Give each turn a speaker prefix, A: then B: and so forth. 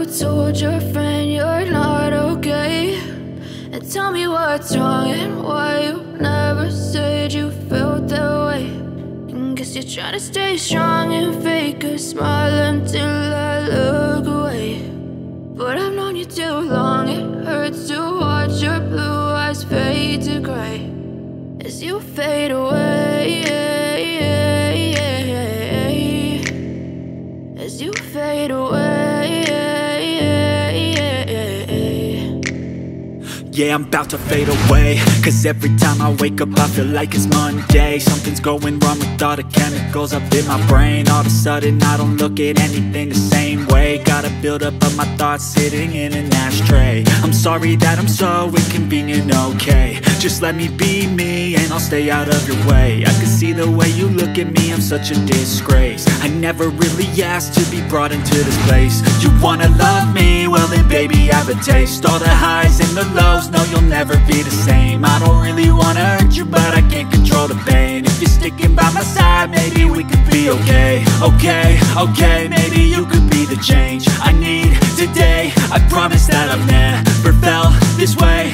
A: told your friend you're not okay? And tell me what's wrong and why you never said you felt that way. And guess you're trying to stay strong and fake a smile until I look away. But I've known you too long, it hurts to watch your blue eyes fade to gray as you fade away, as you fade away.
B: Yeah, I'm about to fade away, cause every time I wake up I feel like it's Monday. Something's going wrong with all the chemicals up in my brain. All of a sudden I don't look at anything the same way. Gotta build up of my thoughts sitting in an ashtray. I'm sorry that I'm so inconvenient, okay? Just let me be me and I'll stay out of your way. I can see the way you look at me, I'm such a disgrace. I never really asked to be brought into this place. You wanna love me? Well then baby have a taste. All the highs and the lows, no, you'll never be the same. I don't really wanna hurt you, but I can't control the pain. If you're sticking by my side, maybe we could be okay. Okay, okay, maybe you could be the change I need today. I promise that I've never felt this way.